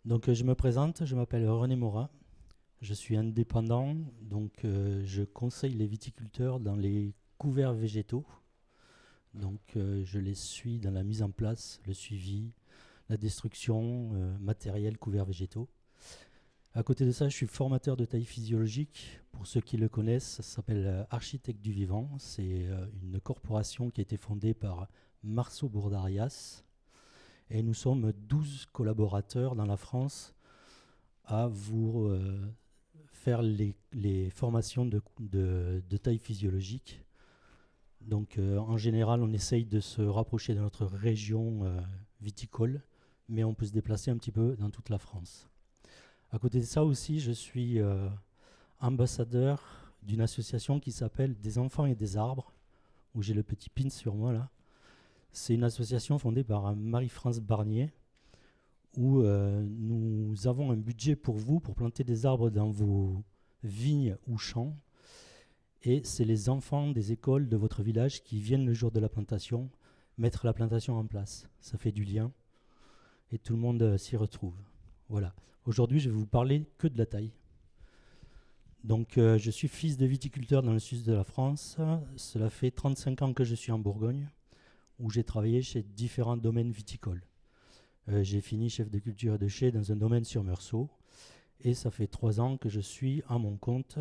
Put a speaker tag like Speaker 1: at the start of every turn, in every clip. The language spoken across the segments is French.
Speaker 1: Donc je me présente, je m'appelle René Morat, je suis indépendant, donc je conseille les viticulteurs dans les couverts végétaux. Donc je les suis dans la mise en place, le suivi, la destruction, matériel, couverts végétaux. À côté de ça, je suis formateur de taille physiologique. Pour ceux qui le connaissent, ça s'appelle Architecte du Vivant. C'est une corporation qui a été fondée par Marceau Bourdarias. Et nous sommes 12 collaborateurs dans la France à vous faire les formations de taille physiologique. Donc en général, on essaye de se rapprocher de notre région viticole, mais on peut se déplacer un petit peu dans toute la France. À côté de ça aussi, je suis ambassadeur d'une association qui s'appelle Des enfants et des arbres, où j'ai le petit pin sur moi là. C'est une association fondée par Marie-France Barnier, où nous avons un budget pour vous, pour planter des arbres dans vos vignes ou champs. Et c'est les enfants des écoles de votre village qui viennent le jour de la plantation mettre la plantation en place. Ça fait du lien et tout le monde s'y retrouve. Voilà. Aujourd'hui, je vais vous parler que de la taille. Donc, je suis fils de viticulteur dans le sud de la France. Cela fait 35 ans que je suis en Bourgogne, où j'ai travaillé chez différents domaines viticoles. J'ai fini chef de culture et de chai dans un domaine sur Meursault. Et ça fait 3 ans que je suis à mon compte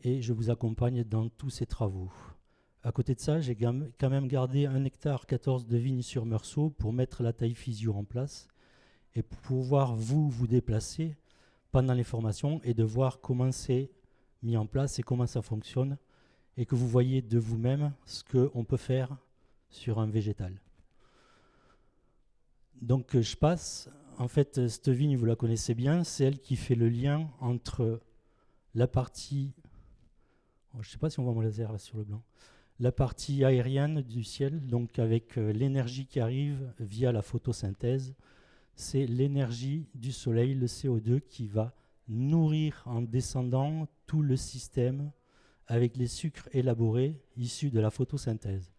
Speaker 1: et je vous accompagne dans tous ces travaux. À côté de ça, j'ai quand même gardé 1 hectare 14 de vignes sur Meursault pour mettre la taille physio en place et pour pouvoir vous déplacer pendant les formations et de voir comment c'est mis en place et comment ça fonctionne et que vous voyez de vous-même ce qu'on peut faire sur un végétal. Donc je passe, en fait cette vigne vous la connaissez bien, c'est elle qui fait le lien entre la partie, je ne sais pas si on voit mon laser là sur le blanc, la partie aérienne du ciel, donc avec l'énergie qui arrive via la photosynthèse, c'est l'énergie du soleil, le CO2 qui va nourrir en descendant tout le système avec les sucres élaborés issus de la photosynthèse.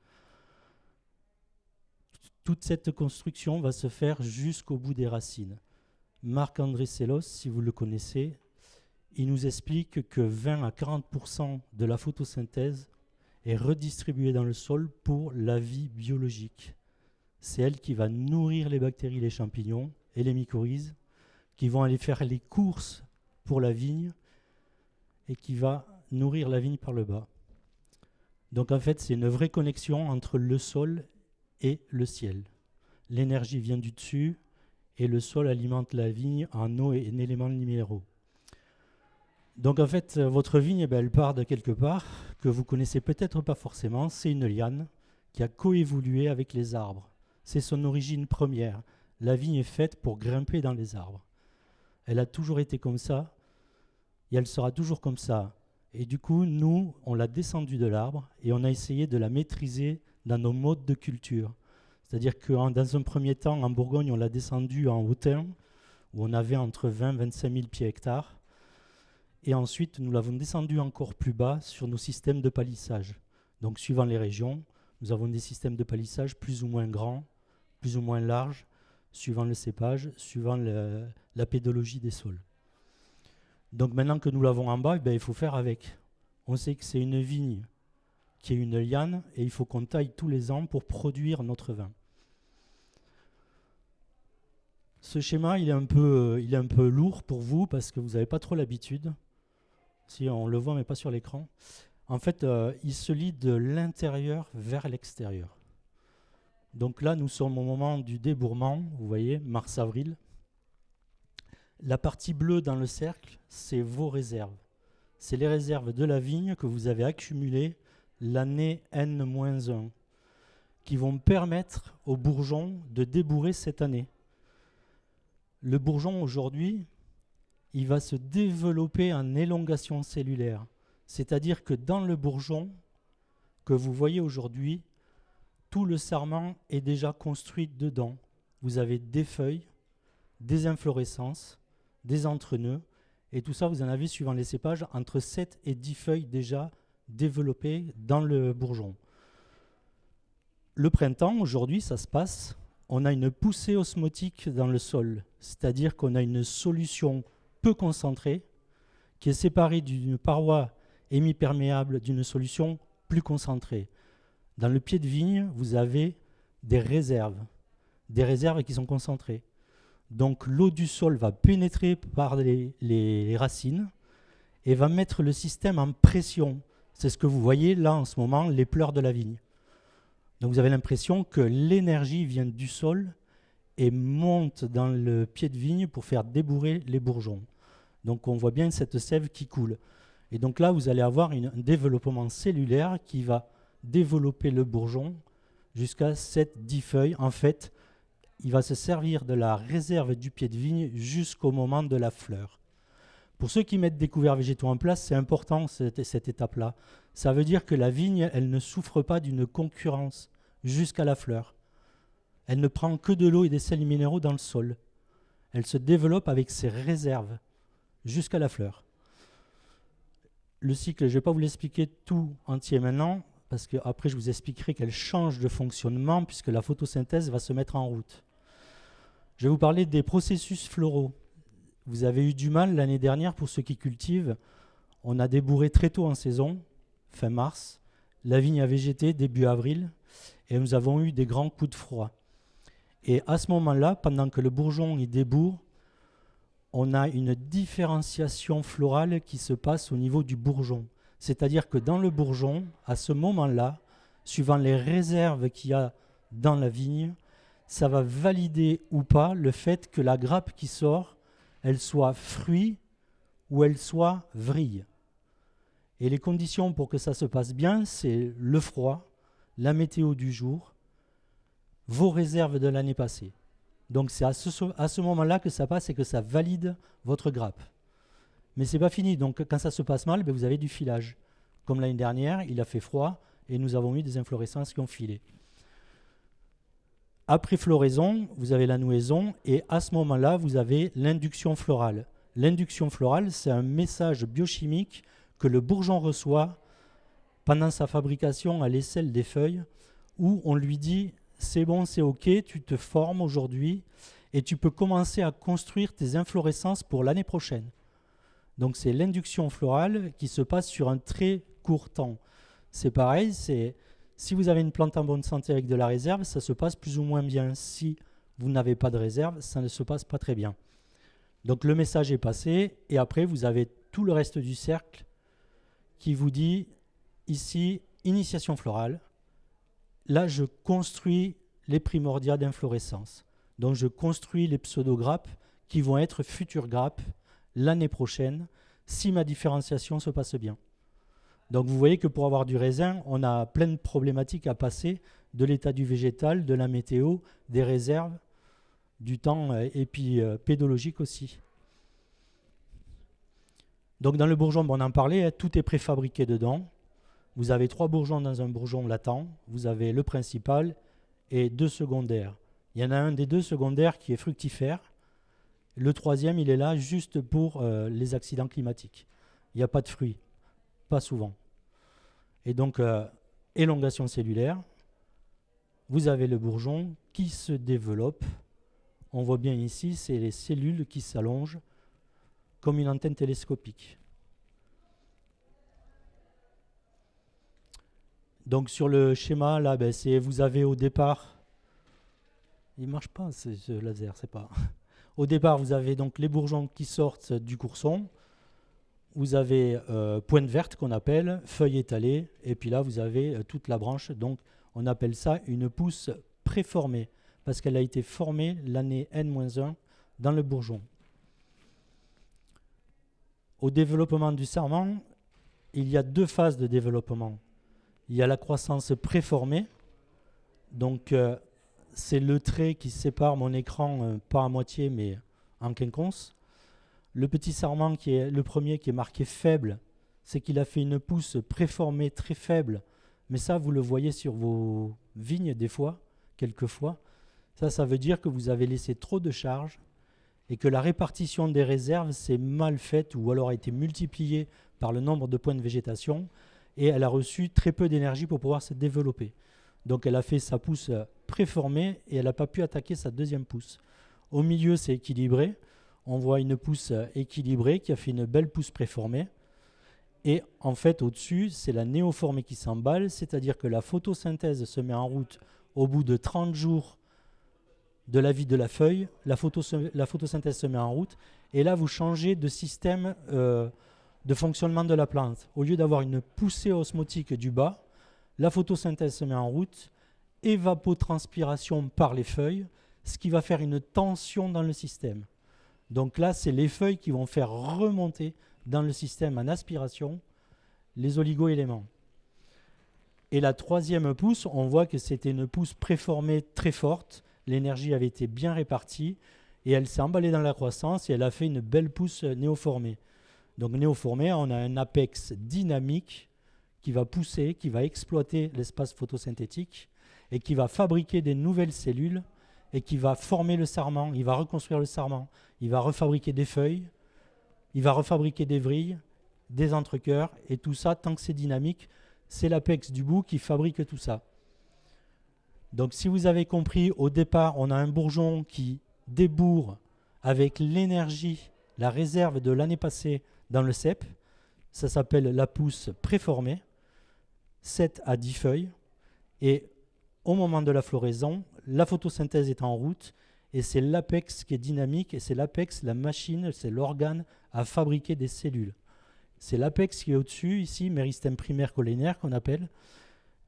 Speaker 1: Toute cette construction va se faire jusqu'au bout des racines. Marc-André Sellos, si vous le connaissez, il nous explique que 20 à 40% de la photosynthèse est redistribuée dans le sol pour la vie biologique. C'est elle qui va nourrir les bactéries, les champignons et les mycorhizes, qui vont aller faire les courses pour la vigne et qui va nourrir la vigne par le bas. Donc en fait, c'est une vraie connexion entre le sol et le ciel. L'énergie vient du dessus et le sol alimente la vigne en eau et en éléments minéraux. Donc en fait, votre vigne, elle part de quelque part que vous connaissez peut-être pas forcément. C'est une liane qui a coévolué avec les arbres. C'est son origine première. La vigne est faite pour grimper dans les arbres. Elle a toujours été comme ça et elle sera toujours comme ça. Et du coup, nous, on l'a descendue de l'arbre et on a essayé de la maîtriser dans nos modes de culture. C'est-à-dire que dans un premier temps, en Bourgogne, on l'a descendue en hautain, où on avait entre 20 et 25 000 pieds hectares. Et ensuite, nous l'avons descendue encore plus bas sur nos systèmes de palissage. Donc, suivant les régions, nous avons des systèmes de palissage plus ou moins grands, plus ou moins larges, suivant le cépage, suivant la pédologie des sols. Donc, maintenant que nous l'avons en bas, il faut faire avec. On sait que c'est une vigne qui est une liane et il faut qu'on taille tous les ans pour produire notre vin. Ce schéma, il est un peu lourd pour vous parce que vous n'avez pas trop l'habitude. Si on le voit, mais pas sur l'écran. En fait, il se lie de l'intérieur vers l'extérieur. Donc là, nous sommes au moment du débourrement, vous voyez, mars-avril. La partie bleue dans le cercle, c'est vos réserves. C'est les réserves de la vigne que vous avez accumulées l'année N-1, qui vont permettre au bourgeon de débourrer cette année. Le bourgeon, aujourd'hui, il va se développer en élongation cellulaire. C'est-à-dire que dans le bourgeon que vous voyez aujourd'hui, tout le sarment est déjà construit dedans. Vous avez des feuilles, des inflorescences, des entrenœuds, et tout ça, vous en avez, suivant les cépages, entre 7 et 10 feuilles déjà développées dans le bourgeon. Le printemps, aujourd'hui, ça se passe on a une poussée osmotique dans le sol, c'est-à-dire qu'on a une solution peu concentrée qui est séparée d'une paroi hémiperméable d'une solution plus concentrée. Dans le pied de vigne, vous avez des réserves qui sont concentrées. Donc l'eau du sol va pénétrer par les racines et va mettre le système en pression. C'est ce que vous voyez là en ce moment, les pleurs de la vigne. Donc vous avez l'impression que l'énergie vient du sol et monte dans le pied de vigne pour faire débourrer les bourgeons. Donc on voit bien cette sève qui coule. Et donc là, vous allez avoir un développement cellulaire qui va développer le bourgeon jusqu'à 7-10 feuilles. En fait, il va se servir de la réserve du pied de vigne jusqu'au moment de la fleur. Pour ceux qui mettent des couverts végétaux en place, c'est important cette étape-là. Ça veut dire que la vigne, elle ne souffre pas d'une concurrence jusqu'à la fleur. Elle ne prend que de l'eau et des sels minéraux dans le sol. Elle se développe avec ses réserves jusqu'à la fleur. Le cycle, je ne vais pas vous l'expliquer tout entier maintenant, parce qu'après je vous expliquerai qu'elle change de fonctionnement puisque la photosynthèse va se mettre en route. Je vais vous parler des processus floraux. Vous avez eu du mal l'année dernière pour ceux qui cultivent. On a débourré très tôt en saison, fin mars. La vigne a végété début avril et nous avons eu des grands coups de froid. Et à ce moment-là, pendant que le bourgeon y débourre, on a une différenciation florale qui se passe au niveau du bourgeon. C'est-à-dire que dans le bourgeon, à ce moment-là, suivant les réserves qu'il y a dans la vigne, ça va valider ou pas le fait que la grappe qui sort, elle soit fruit ou elle soit vrille. Et les conditions pour que ça se passe bien, c'est le froid, la météo du jour, vos réserves de l'année passée. Donc c'est à ce moment-là que ça passe et que ça valide votre grappe. Mais ce n'est pas fini. Donc quand ça se passe mal, vous avez du filage. Comme l'année dernière, il a fait froid et nous avons eu des inflorescences qui ont filé. Après floraison, vous avez la nouaison et à ce moment-là, vous avez l'induction florale. L'induction florale, c'est un message biochimique que le bourgeon reçoit pendant sa fabrication à l'aisselle des feuilles où on lui dit « c'est bon, c'est ok, tu te formes aujourd'hui et tu peux commencer à construire tes inflorescences pour l'année prochaine ». Donc c'est l'induction florale qui se passe sur un très court temps. C'est pareil, si vous avez une plante en bonne santé avec de la réserve, ça se passe plus ou moins bien. Si vous n'avez pas de réserve, ça ne se passe pas très bien. Donc le message est passé et après vous avez tout le reste du cercle qui vous dit ici, initiation florale. Là, je construis les primordiats d'inflorescence. Donc je construis les pseudograppes qui vont être futures grappes l'année prochaine si ma différenciation se passe bien. Donc vous voyez que pour avoir du raisin, on a plein de problématiques à passer de l'état du végétal, de la météo, des réserves, du temps et puis pédologique aussi. Donc dans le bourgeon, on en parlait, tout est préfabriqué dedans. Vous avez 3 bourgeons dans un bourgeon latent, vous avez le principal et 2 secondaires. Il y en a un des 2 secondaires qui est fructifère. Le 3e, il est là juste pour les accidents climatiques. Il n'y a pas de fruits, pas souvent. Et donc, élongation cellulaire, vous avez le bourgeon qui se développe. On voit bien ici, c'est les cellules qui s'allongent comme une antenne télescopique. Donc sur le schéma, là, vous avez au départ, il ne marche pas ce laser, c'est pas... Au départ, vous avez donc les bourgeons qui sortent du courson, vous avez pointe verte qu'on appelle, feuille étalée, et puis là vous avez toute la branche, donc on appelle ça une pousse préformée, parce qu'elle a été formée l'année N-1 dans le bourgeon. Au développement du sarment, il y a 2 phases de développement. Il y a la croissance préformée, donc c'est le trait qui sépare mon écran, pas à moitié, mais en quinconce. Le petit sarment, qui est le premier, qui est marqué faible, c'est qu'il a fait une pousse préformée très faible, mais ça, vous le voyez sur vos vignes des fois, quelquefois. Ça veut dire que vous avez laissé trop de charge et que la répartition des réserves s'est mal faite ou alors a été multipliée par le nombre de points de végétation et elle a reçu très peu d'énergie pour pouvoir se développer. Donc elle a fait sa pousse préformée et elle n'a pas pu attaquer sa deuxième pousse. Au milieu, c'est équilibré. On voit une pousse équilibrée qui a fait une belle pousse préformée. Et en fait, au-dessus, c'est la néoformée qui s'emballe, c'est-à-dire que la photosynthèse se met en route au bout de 30 jours de la vie de la feuille. La photosynthèse se met en route. Et là, vous changez de système de fonctionnement de la plante. Au lieu d'avoir une poussée osmotique du bas, la photosynthèse se met en route, évapotranspiration par les feuilles, ce qui va faire une tension dans le système. Donc là, c'est les feuilles qui vont faire remonter dans le système en aspiration les oligo-éléments. Et la troisième pousse, on voit que c'était une pousse préformée très forte, l'énergie avait été bien répartie, et elle s'est emballée dans la croissance et elle a fait une belle pousse néoformée. Donc néoformée, on a un apex dynamique qui va pousser, qui va exploiter l'espace photosynthétique et qui va fabriquer des nouvelles cellules et qui va former le sarment, il va reconstruire le sarment, il va refabriquer des feuilles, il va refabriquer des vrilles, des entrecœurs, et tout ça, tant que c'est dynamique, c'est l'apex du bout qui fabrique tout ça. Donc si vous avez compris, au départ, on a un bourgeon qui débourre avec l'énergie, la réserve de l'année passée dans le cep. Ça s'appelle la pousse préformée, 7 à 10 feuilles. Et au moment de la floraison, la photosynthèse est en route et c'est l'apex qui est dynamique et c'est l'apex, la machine, c'est l'organe à fabriquer des cellules. C'est l'apex qui est au-dessus, ici, méristème primaire cholénaire qu'on appelle,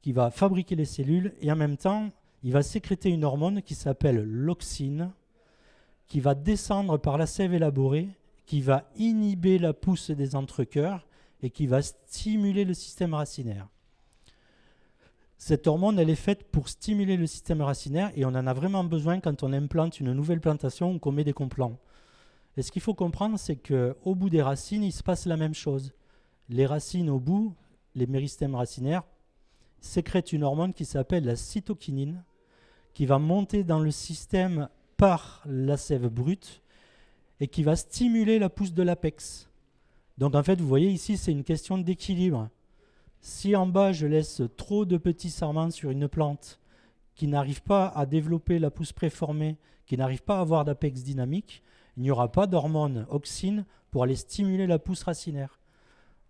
Speaker 1: qui va fabriquer les cellules et en même temps, il va sécréter une hormone qui s'appelle l'auxine, qui va descendre par la sève élaborée, qui va inhiber la pousse des entrecœurs et qui va stimuler le système racinaire. Cette hormone, elle est faite pour stimuler le système racinaire et on en a vraiment besoin quand on implante une nouvelle plantation ou qu'on met des complants. Et ce qu'il faut comprendre, c'est qu'au bout des racines, il se passe la même chose. Les racines au bout, les méristèmes racinaires, sécrètent une hormone qui s'appelle la cytokinine, qui va monter dans le système par la sève brute et qui va stimuler la pousse de l'apex. Donc en fait, vous voyez ici, c'est une question d'équilibre. Si en bas, je laisse trop de petits sarments sur une plante qui n'arrive pas à développer la pousse préformée, qui n'arrive pas à avoir d'apex dynamique, il n'y aura pas d'hormone auxine pour aller stimuler la pousse racinaire.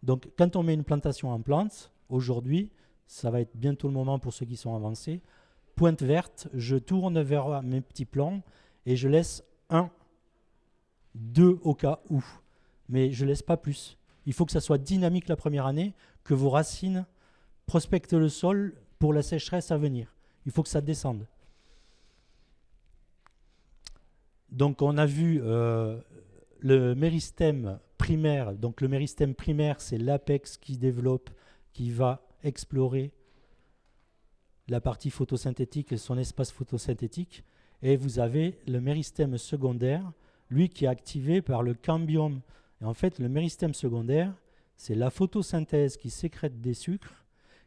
Speaker 1: Donc quand on met une plantation en plante, aujourd'hui, ça va être bientôt le moment pour ceux qui sont avancés, pointe verte, je tourne vers mes petits plants et je laisse 1, 2 au cas où, mais je ne laisse pas plus. Il faut que ça soit dynamique la première année, que vos racines prospectent le sol pour la sécheresse à venir. Il faut que ça descende. Donc on a vu le méristème primaire. Donc le méristème primaire, c'est l'apex qui développe, qui va explorer la partie photosynthétique et son espace photosynthétique. Et vous avez le méristème secondaire, lui qui est activé par le cambium. Et en fait, le méristème secondaire, c'est la photosynthèse qui sécrète des sucres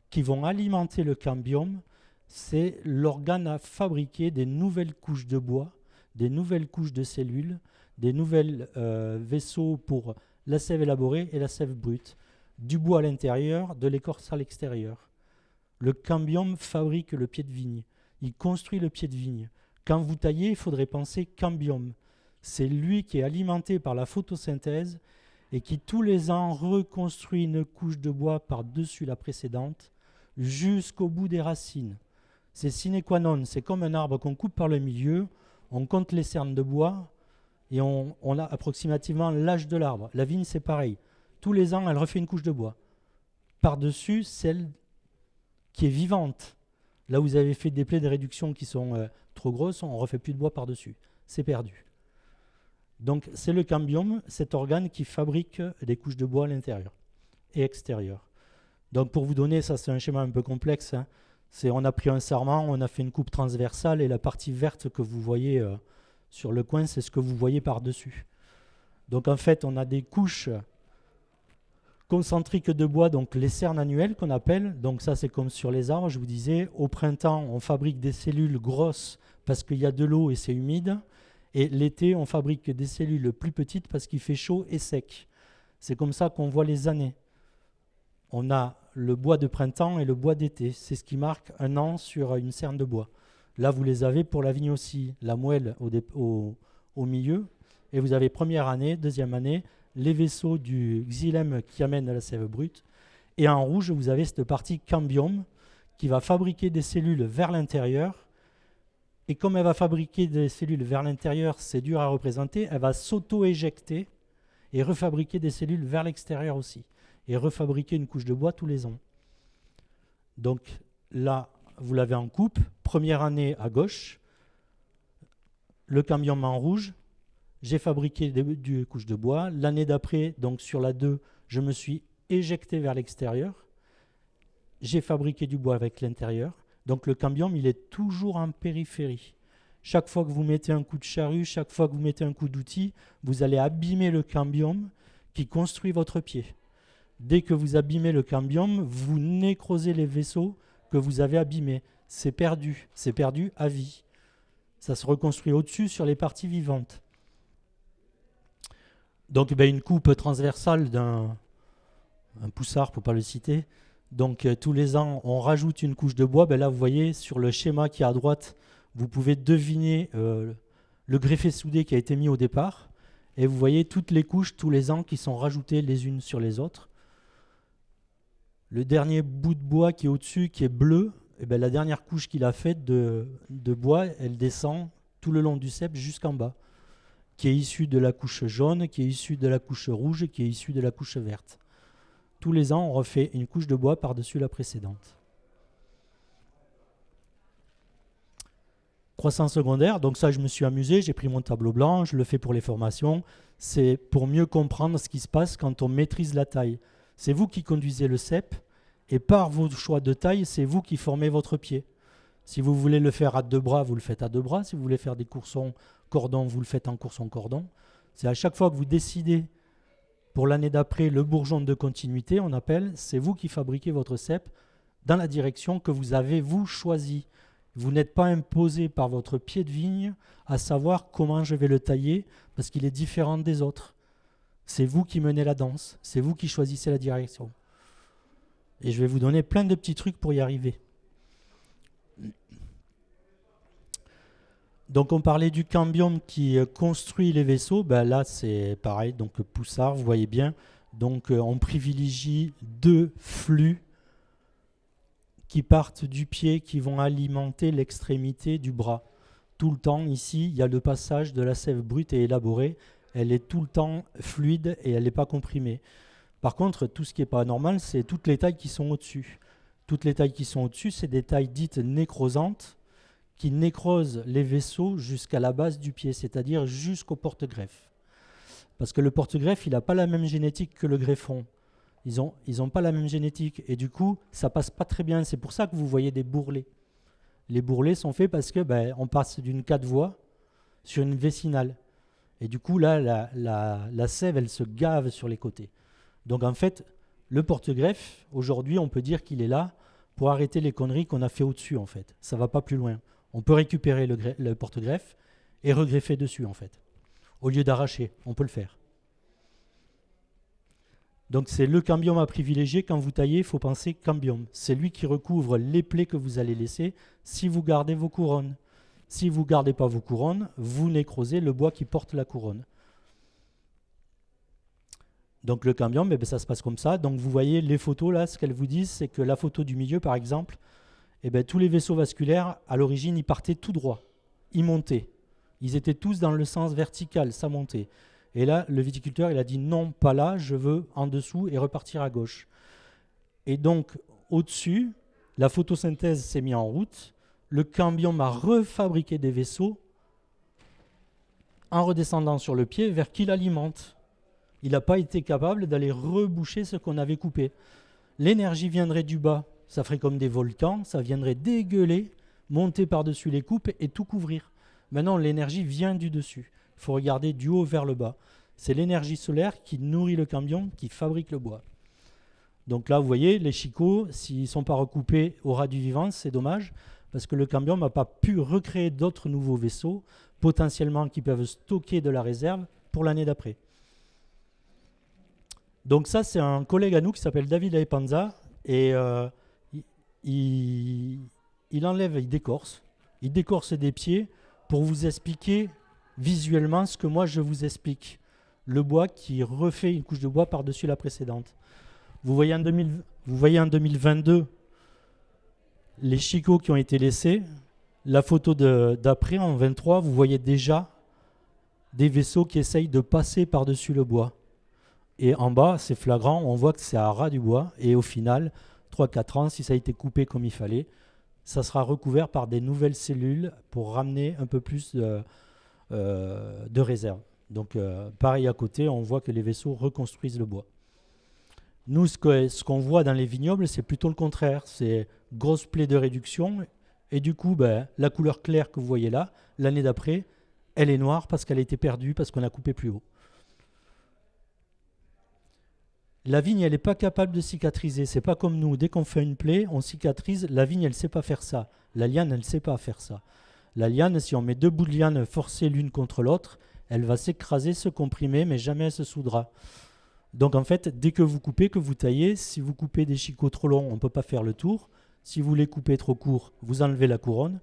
Speaker 1: qui vont alimenter le cambium. C'est l'organe à fabriquer des nouvelles couches de bois, des nouvelles couches de cellules, des nouvelles vaisseaux pour la sève élaborée et la sève brute, du bois à l'intérieur, de l'écorce à l'extérieur. Le cambium fabrique le pied de vigne, il construit le pied de vigne. Quand vous taillez, il faudrait penser cambium. C'est lui qui est alimenté par la photosynthèse et qui tous les ans reconstruit une couche de bois par-dessus la précédente jusqu'au bout des racines. C'est sine qua non, c'est comme un arbre qu'on coupe par le milieu, on compte les cernes de bois et on a approximativement l'âge de l'arbre. La vigne, c'est pareil. Tous les ans, elle refait une couche de bois. Par-dessus, celle qui est vivante. Là où vous avez fait des plaies de réduction qui sont trop grosses, on ne refait plus de bois par-dessus. C'est perdu. Donc c'est le cambium, cet organe qui fabrique des couches de bois à l'intérieur et extérieur. Donc pour vous donner, ça c'est un schéma un peu complexe, hein. On a pris un sarment, on a fait une coupe transversale et la partie verte que vous voyez sur le coin, c'est ce que vous voyez par-dessus. Donc en fait, on a des couches concentriques de bois, donc les cernes annuelles qu'on appelle. Donc ça c'est comme sur les arbres, je vous disais, au printemps on fabrique des cellules grosses parce qu'il y a de l'eau et c'est humide. Et l'été, on fabrique des cellules plus petites parce qu'il fait chaud et sec. C'est comme ça qu'on voit les années. On a le bois de printemps et le bois d'été. C'est ce qui marque un an sur une cerne de bois. Là, vous les avez pour la vigne aussi. La moelle au milieu. Et vous avez première année, deuxième année, les vaisseaux du xylème qui amènent la sève brute. Et en rouge, vous avez cette partie cambium qui va fabriquer des cellules vers l'intérieur. Et comme elle va fabriquer des cellules vers l'intérieur, c'est dur à représenter, elle va s'auto-éjecter et refabriquer des cellules vers l'extérieur aussi. Et refabriquer une couche de bois tous les ans. Donc là, vous l'avez en coupe. Première année à gauche, le cambium en rouge. J'ai fabriqué des couches de bois. L'année d'après, donc sur la 2, je me suis éjecté vers l'extérieur. J'ai fabriqué du bois avec l'intérieur. Donc le cambium, il est toujours en périphérie. Chaque fois que vous mettez un coup de charrue, chaque fois que vous mettez un coup d'outil, vous allez abîmer le cambium qui construit votre pied. Dès que vous abîmez le cambium, vous nécrosez les vaisseaux que vous avez abîmés. C'est perdu à vie. Ça se reconstruit au-dessus sur les parties vivantes. Donc une coupe transversale d'un poussard, pour ne pas le citer. Donc tous les ans, on rajoute une couche de bois. Là, vous voyez, sur le schéma qui est à droite, vous pouvez deviner le greffé soudé qui a été mis au départ. Et vous voyez toutes les couches, tous les ans, qui sont rajoutées les unes sur les autres. Le dernier bout de bois qui est au-dessus, qui est bleu, la dernière couche qu'il a faite de bois, elle descend tout le long du cep jusqu'en bas, qui est issue de la couche jaune, qui est issue de la couche rouge, qui est issue de la couche verte. Tous les ans, on refait une couche de bois par-dessus la précédente. Croissance secondaire, donc ça je me suis amusé, j'ai pris mon tableau blanc, je le fais pour les formations. C'est pour mieux comprendre ce qui se passe quand on maîtrise la taille. C'est vous qui conduisez le cep, et par vos choix de taille, c'est vous qui formez votre pied. Si vous voulez le faire à 2 bras, vous le faites à 2 bras. Si vous voulez faire des coursons cordon, vous le faites en courson cordon. C'est à chaque fois que vous décidez pour l'année d'après le bourgeon de continuité, on appelle, c'est vous qui fabriquez votre cep dans la direction que vous avez vous choisi. Vous n'êtes pas imposé par votre pied de vigne à savoir comment je vais le tailler parce qu'il est différent des autres. C'est vous qui menez la danse, c'est vous qui choisissez la direction. Et je vais vous donner plein de petits trucs pour y arriver. Donc on parlait du cambium qui construit les vaisseaux. Là c'est pareil, donc poussard, vous voyez bien. Donc on privilégie 2 flux qui partent du pied, qui vont alimenter l'extrémité du bras. Tout le temps ici, il y a le passage de la sève brute et élaborée. Elle est tout le temps fluide et elle n'est pas comprimée. Par contre, tout ce qui n'est pas normal, c'est toutes les tailles qui sont au-dessus. Toutes les tailles qui sont au-dessus, c'est des tailles dites nécrosantes qui nécrosent les vaisseaux jusqu'à la base du pied, c'est-à-dire jusqu'au porte-greffe. Parce que le porte-greffe, il n'a pas la même génétique que le greffon. Ils ont pas la même génétique et du coup, ça passe pas très bien. C'est pour ça que vous voyez des bourrelets. Les bourrelets sont faits parce que on passe d'une 4 voies sur une vessinale. Et du coup, là, la sève, elle se gave sur les côtés. Donc en fait, le porte-greffe, aujourd'hui, on peut dire qu'il est là pour arrêter les conneries qu'on a fait au-dessus, en fait. Ça ne va pas plus loin. On peut récupérer le porte-greffe et regreffer dessus, en fait. Au lieu d'arracher, on peut le faire. Donc c'est le cambium à privilégier. Quand vous taillez, il faut penser cambium. C'est lui qui recouvre les plaies que vous allez laisser si vous gardez vos couronnes. Si vous ne gardez pas vos couronnes, vous nécrosez le bois qui porte la couronne. Donc le cambium, ça se passe comme ça. Donc vous voyez les photos là, ce qu'elles vous disent, c'est que la photo du milieu par exemple, tous les vaisseaux vasculaires, à l'origine, ils partaient tout droit. Ils montaient. Ils étaient tous dans le sens vertical, ça montait. Et là, le viticulteur, il a dit non, pas là, je veux en dessous et repartir à gauche. Et donc, au-dessus, la photosynthèse s'est mise en route. Le cambium a refabriqué des vaisseaux en redescendant sur le pied vers qui l'alimente. Il n'a pas été capable d'aller reboucher ce qu'on avait coupé. L'énergie viendrait du bas, ça ferait comme des volcans, ça viendrait dégueuler, monter par-dessus les coupes et tout couvrir. Maintenant, l'énergie vient du dessus. Il faut regarder du haut vers le bas. C'est l'énergie solaire qui nourrit le cambium, qui fabrique le bois. Donc là, vous voyez, les chicots, s'ils ne sont pas recoupés au ras du vivant, c'est dommage, parce que le cambium n'a pas pu recréer d'autres nouveaux vaisseaux, potentiellement qui peuvent stocker de la réserve pour l'année d'après. Donc ça, c'est un collègue à nous qui s'appelle David Aepanza, et il enlève, il décorce. Il décorce des pieds pour vous expliquer visuellement ce que moi je vous explique. Le bois qui refait une couche de bois par-dessus la précédente. Vous voyez en 2022 les chicots qui ont été laissés. La photo d'après, en 23, vous voyez déjà des vaisseaux qui essayent de passer par-dessus le bois. Et en bas, c'est flagrant, on voit que c'est à ras du bois. Et au final, 3-4 ans, si ça a été coupé comme il fallait, ça sera recouvert par des nouvelles cellules pour ramener un peu plus de réserve. Donc pareil à côté, on voit que les vaisseaux reconstruisent le bois. Nous, ce qu'on voit dans les vignobles, c'est plutôt le contraire. C'est grosse plaie de réduction. Et du coup, la couleur claire que vous voyez là, l'année d'après, elle est noire parce qu'elle a été perdue, parce qu'on a coupé plus haut. La vigne, elle n'est pas capable de cicatriser. C'est pas comme nous. Dès qu'on fait une plaie, on cicatrise. La vigne, elle ne sait pas faire ça. La liane, elle ne sait pas faire ça. La liane, si on met 2 bouts de liane forcés l'une contre l'autre, elle va s'écraser, se comprimer, mais jamais elle se soudera. Donc en fait, dès que vous coupez, que vous taillez, si vous coupez des chicots trop longs, on ne peut pas faire le tour. Si vous les coupez trop courts, vous enlevez la couronne.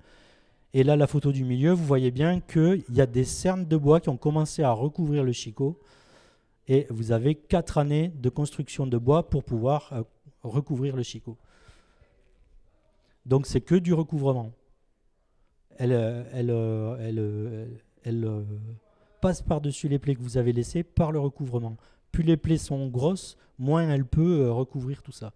Speaker 1: Et là, la photo du milieu, vous voyez bien qu'il y a des cernes de bois qui ont commencé à recouvrir le chicot. Et vous avez 4 années de construction de bois pour pouvoir recouvrir le chicot. Donc c'est que du recouvrement. Elle passe par-dessus les plaies que vous avez laissées par le recouvrement. Plus les plaies sont grosses, moins elle peut recouvrir tout ça.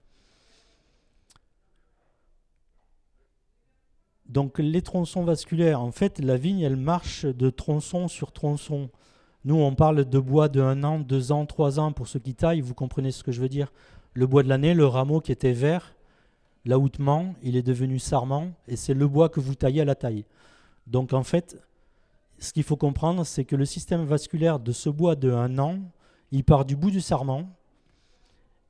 Speaker 1: Donc les tronçons vasculaires, en fait, la vigne, elle marche de tronçon sur tronçon. Nous, on parle de bois de 1 an, 2 ans, 3 ans pour ceux qui taillent, vous comprenez ce que je veux dire. Le bois de l'année, le rameau qui était vert, l'aoutement, il est devenu sarment, et c'est le bois que vous taillez à la taille. Donc en fait, ce qu'il faut comprendre, c'est que le système vasculaire de ce bois de 1 an, il part du bout du sarment,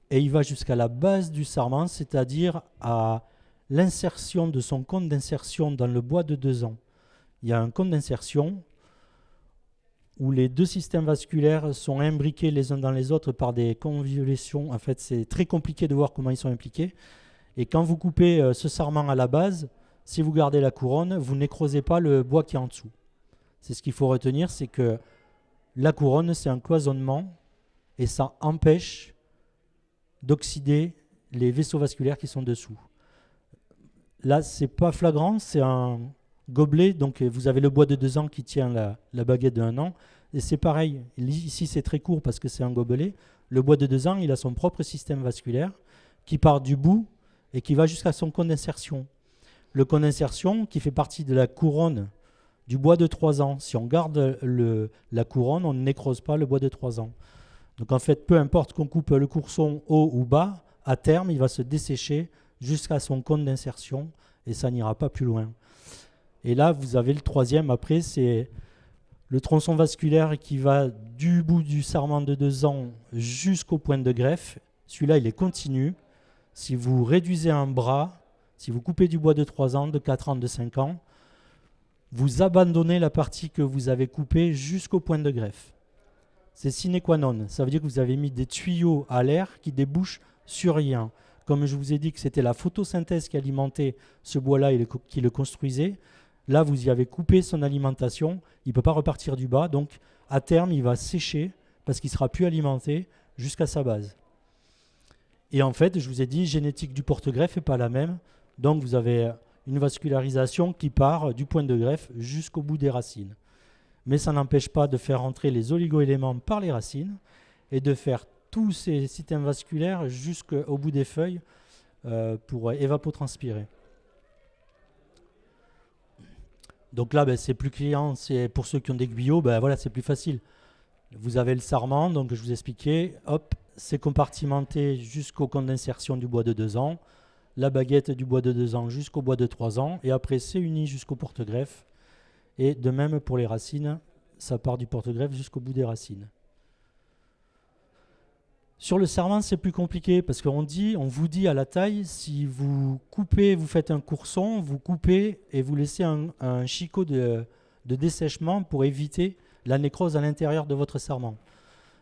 Speaker 1: et il va jusqu'à la base du sarment, c'est-à-dire à l'insertion de son cône d'insertion dans le bois de 2 ans. Il y a un cône d'insertion où les 2 systèmes vasculaires sont imbriqués les uns dans les autres par des convolutions. En fait, c'est très compliqué de voir comment ils sont impliqués. Et quand vous coupez ce sarment à la base, si vous gardez la couronne, vous nécrosez pas le bois qui est en dessous. C'est ce qu'il faut retenir, c'est que la couronne, c'est un cloisonnement et ça empêche d'oxyder les vaisseaux vasculaires qui sont dessous. Là, c'est pas flagrant, c'est un gobelet, donc vous avez le bois de 2 ans qui tient la baguette de 1 an, et c'est pareil, ici c'est très court parce que c'est un gobelet, le bois de 2 ans, il a son propre système vasculaire qui part du bout et qui va jusqu'à son cône d'insertion. Le cône d'insertion qui fait partie de la couronne du bois de 3 ans. Si on garde la couronne, on ne nécrose pas le bois de 3 ans. Donc en fait, peu importe qu'on coupe le courson haut ou bas, à terme, il va se dessécher jusqu'à son cône d'insertion et ça n'ira pas plus loin. Et là, vous avez le 3e, après, c'est le tronçon vasculaire qui va du bout du sarment de 2 ans jusqu'au point de greffe. Celui-là, il est continu. Si vous réduisez un bras, si vous coupez du bois de 3 ans, de 4 ans, de 5 ans, vous abandonnez la partie que vous avez coupée jusqu'au point de greffe. C'est sine qua non. Ça veut dire que vous avez mis des tuyaux à l'air qui débouchent sur rien. Comme je vous ai dit que c'était la photosynthèse qui alimentait ce bois-là et qui le construisait, là, vous y avez coupé son alimentation. Il ne peut pas repartir du bas. Donc, à terme, il va sécher parce qu'il ne sera plus alimenté jusqu'à sa base. Et en fait, je vous ai dit, génétique du porte-greffe n'est pas la même. Donc, vous avez une vascularisation qui part du point de greffe jusqu'au bout des racines. Mais ça n'empêche pas de faire entrer les oligo-éléments par les racines et de faire tous ces systèmes vasculaires jusqu'au bout des feuilles pour évapotranspirer. Donc là, c'est plus client, c'est pour ceux qui ont des guyos, voilà, c'est plus facile. Vous avez le sarment, donc je vous expliquais, hop, c'est compartimenté jusqu'au cône d'insertion du bois de 2 ans, la baguette du bois de 2 ans jusqu'au bois de 3 ans, et après c'est uni jusqu'au porte-greffe. Et de même pour les racines, ça part du porte-greffe jusqu'au bout des racines. Sur le sarment, c'est plus compliqué parce qu'on vous dit à la taille, si vous coupez, vous faites un courson, vous coupez et vous laissez un chicot de dessèchement pour éviter la nécrose à l'intérieur de votre sarment.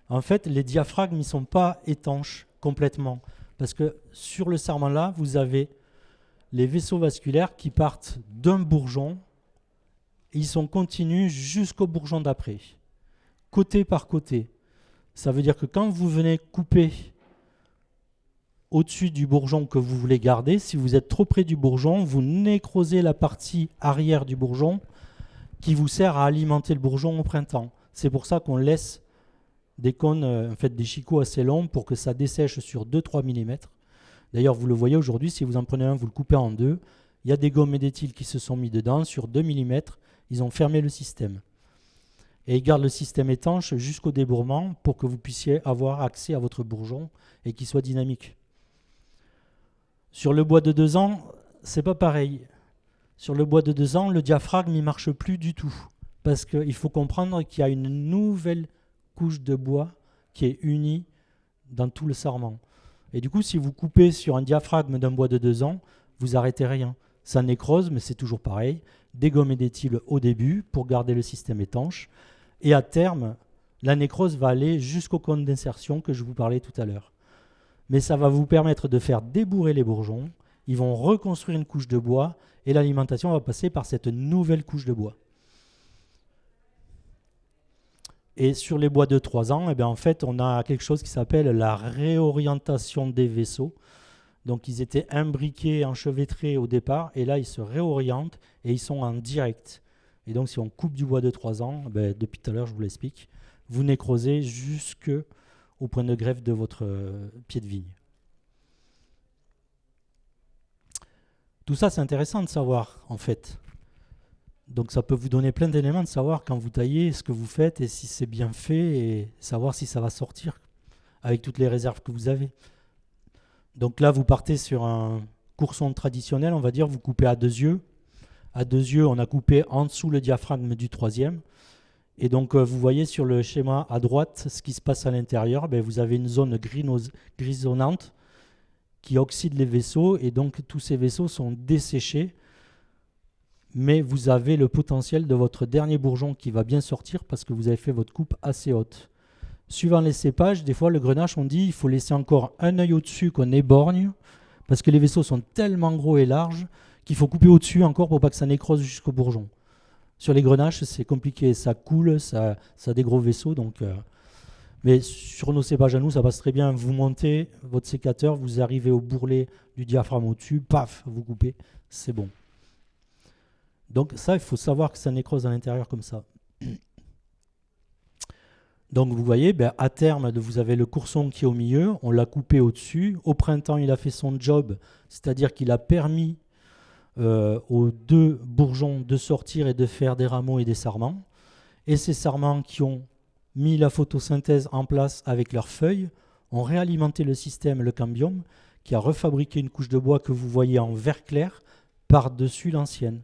Speaker 1: En fait, les diaphragmes ne sont pas étanches complètement Parce que sur le sarment-là, vous avez les vaisseaux vasculaires qui partent d'un bourgeon et ils sont continus jusqu'au bourgeon d'après, côté par côté. Ça veut dire que quand vous venez couper au-dessus du bourgeon que vous voulez garder, si vous êtes trop près du bourgeon, vous nécrosez la partie arrière du bourgeon qui vous sert à alimenter le bourgeon au printemps. C'est pour ça qu'on laisse des cônes, en fait des chicots assez longs pour que ça dessèche sur 2-3 mm. D'ailleurs, vous le voyez aujourd'hui, si vous en prenez un, vous le coupez en deux. Il y a des gommes et des tiles qui se sont mis dedans sur 2 mm. Ils ont fermé le système. Et ils gardent le système étanche jusqu'au débourrement pour que vous puissiez avoir accès à votre bourgeon et qu'il soit dynamique. Sur le bois de 2 ans, c'est pas pareil. Sur le bois de 2 ans, le diaphragme ne marche plus du tout. Parce qu'il faut comprendre qu'il y a une nouvelle couche de bois qui est unie dans tout le sarment. Et du coup, si vous coupez sur un diaphragme d'un bois de 2 ans, vous n'arrêtez rien. Ça nécrose, mais c'est toujours pareil. Dégommer des tiles au début pour garder le système étanche. Et à terme, la nécrose va aller jusqu'au cône d'insertion que je vous parlais tout à l'heure. Mais ça va vous permettre de faire débourrer les bourgeons. Ils vont reconstruire une couche de bois et l'alimentation va passer par cette nouvelle couche de bois. Et sur les bois de 3 ans, eh bien, en fait, on a quelque chose qui s'appelle la réorientation des vaisseaux. Donc, ils étaient imbriqués, enchevêtrés au départ, et là, ils se réorientent et ils sont en direct. Et donc, si on coupe du bois de 3 ans, depuis tout à l'heure, je vous l'explique, vous nécrosez jusqu'au point de greffe de votre pied de vigne. Tout ça, c'est intéressant de savoir, en fait. Donc ça peut vous donner plein d'éléments de savoir quand vous taillez ce que vous faites et si c'est bien fait et savoir si ça va sortir avec toutes les réserves que vous avez. Donc là, vous partez sur un courson traditionnel, on va dire, vous coupez à 2 yeux. À 2 yeux, on a coupé en dessous le diaphragme du 3e. Et donc vous voyez sur le schéma à droite ce qui se passe à l'intérieur. Vous avez une zone grisonnante qui oxyde les vaisseaux et donc tous ces vaisseaux sont desséchés. Mais vous avez le potentiel de votre dernier bourgeon qui va bien sortir parce que vous avez fait votre coupe assez haute. Suivant les cépages, des fois le grenache, on dit il faut laisser encore un œil au-dessus qu'on éborgne parce que les vaisseaux sont tellement gros et larges qu'il faut couper au-dessus encore pour pas que ça nécrose jusqu'au bourgeon. Sur les grenaches, c'est compliqué, ça coule, ça a des gros vaisseaux. Mais sur nos cépages à nous, ça passe très bien. Vous montez votre sécateur, vous arrivez au bourrelet du diaphragme au-dessus, paf, vous coupez, c'est bon. Donc ça, il faut savoir que ça nécrose à l'intérieur comme ça. Donc vous voyez, à terme, vous avez le courson qui est au milieu, on l'a coupé au-dessus. Au printemps, il a fait son job, c'est-à-dire qu'il a permis aux 2 bourgeons de sortir et de faire des rameaux et des sarments. Et ces sarments qui ont mis la photosynthèse en place avec leurs feuilles ont réalimenté le système, le cambium, qui a refabriqué une couche de bois que vous voyez en vert clair par-dessus l'ancienne.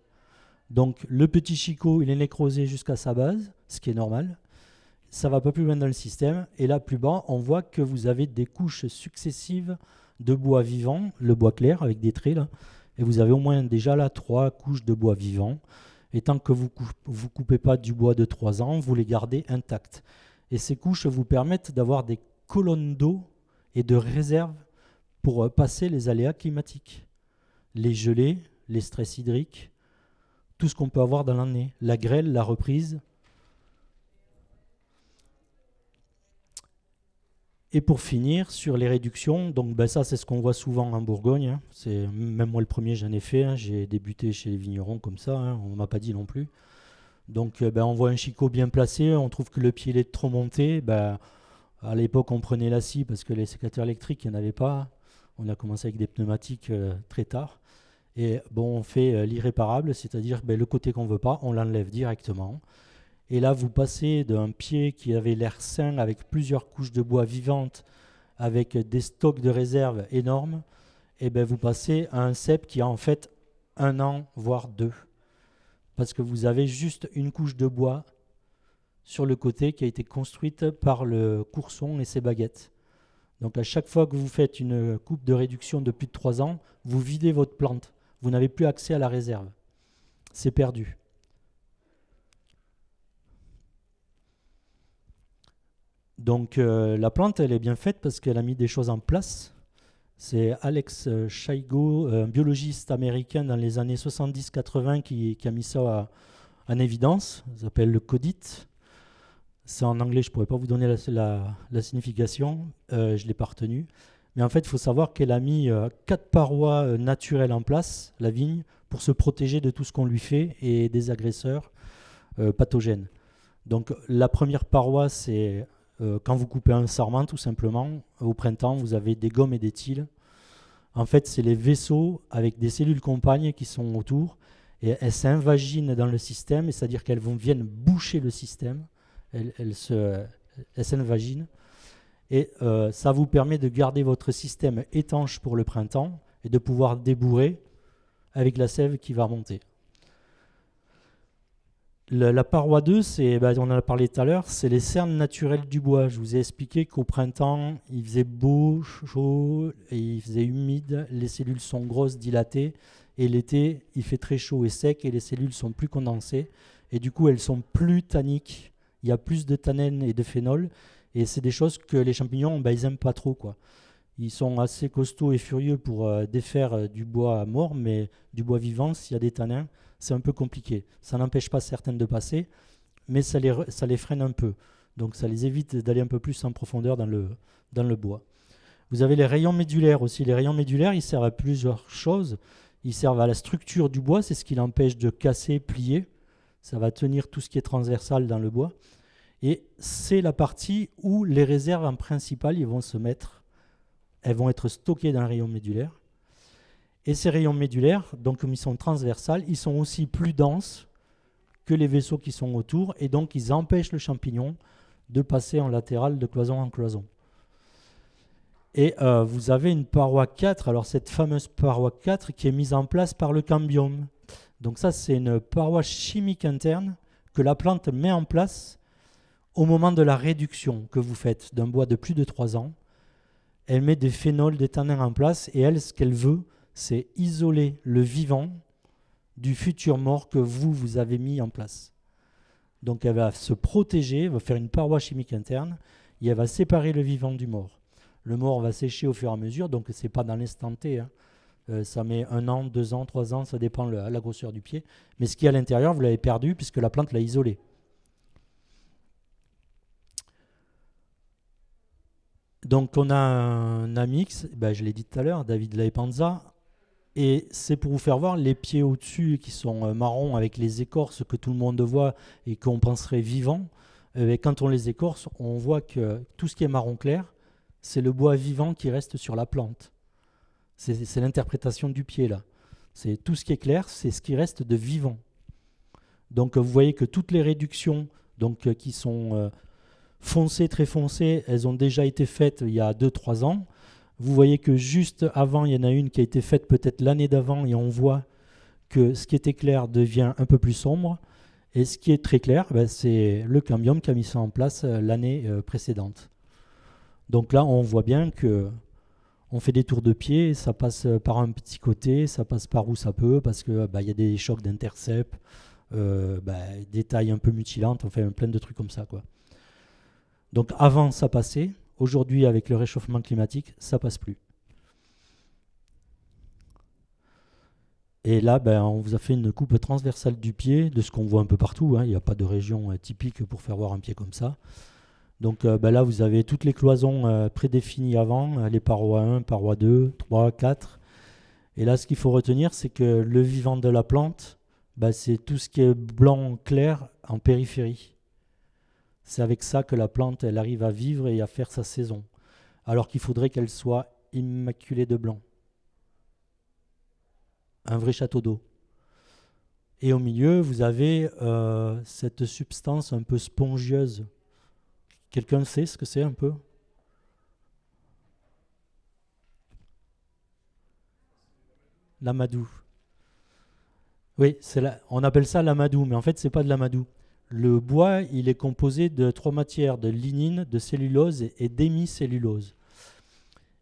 Speaker 1: Donc le petit chicot, il est nécrosé jusqu'à sa base, ce qui est normal. Ça ne va pas plus loin dans le système. Et là, plus bas, on voit que vous avez des couches successives de bois vivant, le bois clair avec des traits là. Et vous avez au moins déjà là 3 couches de bois vivant. Et tant que vous ne coupez pas du bois de 3 ans, vous les gardez intacts. Et ces couches vous permettent d'avoir des colonnes d'eau et de réserve pour passer les aléas climatiques. Les gelées, les stress hydriques, tout ce qu'on peut avoir dans l'année, la grêle, la reprise. Et pour finir, sur les réductions, donc ça c'est ce qu'on voit souvent en Bourgogne. Hein. Même moi le premier j'en ai fait, hein. J'ai débuté chez les vignerons comme ça, hein. On ne m'a pas dit non plus. Donc on voit un chicot bien placé, on trouve que le pied il est trop monté. À l'époque on prenait la scie parce que les sécateurs électriques il n'y en avait pas. On a commencé avec des pneumatiques très tard. Et on fait l'irréparable, c'est-à-dire le côté qu'on ne veut pas, on l'enlève directement. Et là, vous passez d'un pied qui avait l'air sain, avec plusieurs couches de bois vivantes, avec des stocks de réserve énormes, et vous passez à un cep qui a en fait 1 an, voire 2. Parce que vous avez juste une couche de bois sur le côté qui a été construite par le courson et ses baguettes. Donc à chaque fois que vous faites une coupe de réduction de plus de 3 ans, vous videz votre plante. Vous n'avez plus accès à la réserve. C'est perdu. Donc la plante, elle est bien faite parce qu'elle a mis des choses en place. C'est Alex Schaigo, un biologiste américain dans les années 70-80 qui a mis ça en évidence. Ça s'appelle le CODIT. C'est en anglais, je ne pourrais pas vous donner la signification, je ne l'ai pas retenu. Mais en fait, il faut savoir qu'elle a mis 4 parois naturelles en place, la vigne, pour se protéger de tout ce qu'on lui fait et des agresseurs pathogènes. Donc la première paroi, c'est quand vous coupez un sarment, tout simplement, au printemps, vous avez des gommes et des tiles. En fait, c'est les vaisseaux avec des cellules compagnes qui sont autour, et elles s'invaginent dans le système, c'est-à-dire qu'elles viennent boucher le système, elles s'invaginent, et ça vous permet de garder votre système étanche pour le printemps et de pouvoir débourrer avec la sève qui va remonter. La paroi 2, on en a parlé tout à l'heure, c'est les cernes naturelles du bois. Je vous ai expliqué qu'au printemps, il faisait beau, chaud, et il faisait humide, les cellules sont grosses, dilatées, et l'été, il fait très chaud et sec, et les cellules sont plus condensées, et du coup, elles sont plus tanniques. Il y a plus de tannènes et de phénol, et c'est des choses que les champignons, ils n'aiment pas trop, quoi. Ils sont assez costauds et furieux pour défaire du bois mort, mais du bois vivant, s'il y a des tanins, c'est un peu compliqué. Ça n'empêche pas certaines de passer, mais ça les freine un peu. Donc ça les évite d'aller un peu plus en profondeur dans le bois. Vous avez les rayons médulaires aussi. Les rayons médulaires, ils servent à plusieurs choses. Ils servent à la structure du bois, c'est ce qui l'empêche de casser, plier. Ça va tenir tout ce qui est transversal dans le bois. Et c'est la partie où les réserves en principal, ils vont se mettre. Elles vont être stockées dans le rayon médulaire. Et ces rayons médulaires, donc comme ils sont transversales, ils sont aussi plus denses que les vaisseaux qui sont autour, et donc ils empêchent le champignon de passer en latéral de cloison en cloison. Et vous avez une paroi 4, alors cette fameuse paroi 4 qui est mise en place par le cambium. Donc ça, c'est une paroi chimique interne que la plante met en place au moment de la réduction que vous faites d'un bois de plus de 3 ans. Elle met des phénols, des tanins en place, et elle, ce qu'elle veut, c'est isoler le vivant du futur mort que vous avez mis en place. Donc elle va se protéger, elle va faire une paroi chimique interne, et elle va séparer le vivant du mort. Le mort va sécher au fur et à mesure, donc ce n'est pas dans l'instant T. Ça met 1 an, 2 ans, 3 ans, ça dépend de la grosseur du pied. Mais ce qui est à l'intérieur, vous l'avez perdu puisque la plante l'a isolé. Donc on a un amix, je l'ai dit tout à l'heure, David Laipanza, et c'est pour vous faire voir les pieds au-dessus qui sont marrons avec les écorces que tout le monde voit et qu'on penserait vivants. Et quand on les écorce, on voit que tout ce qui est marron clair, c'est le bois vivant qui reste sur la plante. C'est l'interprétation du pied là. C'est tout ce qui est clair, c'est ce qui reste de vivant. Donc vous voyez que toutes les réductions qui sont foncées, très foncées, elles ont déjà été faites il y a 2-3 ans. Vous voyez que juste avant, il y en a une qui a été faite peut-être l'année d'avant, et on voit que ce qui était clair devient un peu plus sombre. Et ce qui est très clair, c'est le cambium qui a mis ça en place l'année précédente. Donc là, on voit bien que on fait des tours de pied, ça passe par un petit côté, ça passe par où ça peut, parce que y a des chocs d'intercept, des tailles un peu mutilantes, enfin plein de trucs comme ça, quoi. Donc avant, ça passait. Aujourd'hui, avec le réchauffement climatique, ça passe plus. Et là, on vous a fait une coupe transversale du pied, de ce qu'on voit un peu partout. Il n'y a pas de région typique pour faire voir un pied comme ça. Donc là, vous avez toutes les cloisons prédéfinies avant, les parois 1, parois 2, 3, 4. Et là, ce qu'il faut retenir, c'est que le vivant de la plante, c'est tout ce qui est blanc clair en périphérie. C'est avec ça que la plante, elle arrive à vivre et à faire sa saison. Alors qu'il faudrait qu'elle soit immaculée de blanc. Un vrai château d'eau. Et au milieu, vous avez cette substance un peu spongieuse. Quelqu'un sait ce que c'est un peu ? L'amadou. Oui, on appelle ça l'amadou, mais en fait, ce n'est pas de l'amadou. Le bois, il est composé de 3 matières, de lignine, de cellulose et d'hémicellulose.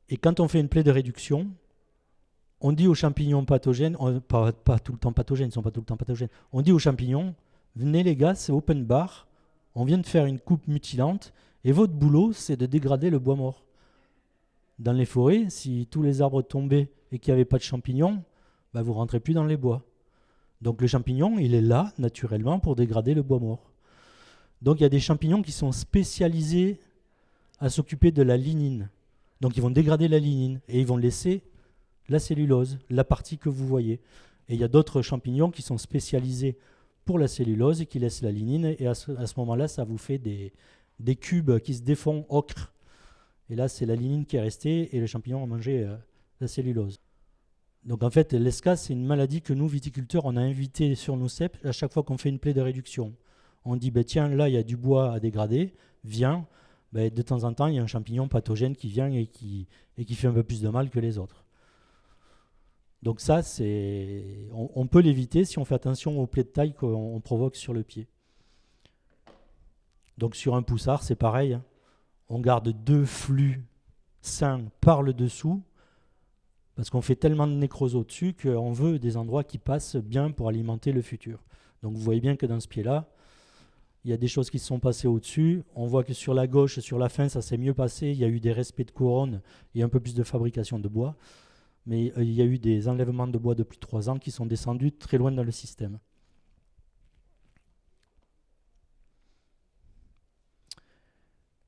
Speaker 1: Et quand on fait une plaie de réduction, on dit aux champignons pathogènes, pas tout le temps pathogènes, ils ne sont pas tout le temps pathogènes, on dit aux champignons, venez les gars, c'est open bar, on vient de faire une coupe mutilante, et votre boulot, c'est de dégrader le bois mort. Dans les forêts, si tous les arbres tombaient et qu'il n'y avait pas de champignons, bah, vous ne rentrez plus dans les bois. Donc le champignon, il est là, naturellement, pour dégrader le bois mort. Donc il y a des champignons qui sont spécialisés à s'occuper de la lignine. Donc ils vont dégrader la lignine et ils vont laisser la cellulose, la partie que vous voyez. Et il y a d'autres champignons qui sont spécialisés pour la cellulose et qui laissent la lignine. Et à ce moment-là, ça vous fait des cubes qui se défont ocre. Et là, c'est la lignine qui est restée et le champignon a mangé la cellulose. Donc en fait, l'escasse, c'est une maladie que nous, viticulteurs, on a invité sur nos ceps à chaque fois qu'on fait une plaie de réduction. On dit, tiens, là, il y a du bois à dégrader, viens. De temps en temps, il y a un champignon pathogène qui vient et qui fait un peu plus de mal que les autres. Donc ça, on peut l'éviter si on fait attention aux plaies de taille qu'on provoque sur le pied. Donc sur un poussard, c'est pareil, hein. On garde 2 flux sains par le dessous, parce qu'on fait tellement de nécrose au-dessus qu'on veut des endroits qui passent bien pour alimenter le futur. Donc vous voyez bien que dans ce pied-là, il y a des choses qui se sont passées au-dessus. On voit que sur la gauche, sur la fin, ça s'est mieux passé. Il y a eu des respects de couronne et un peu plus de fabrication de bois. Mais il y a eu des enlèvements de bois depuis 3 ans qui sont descendus très loin dans le système.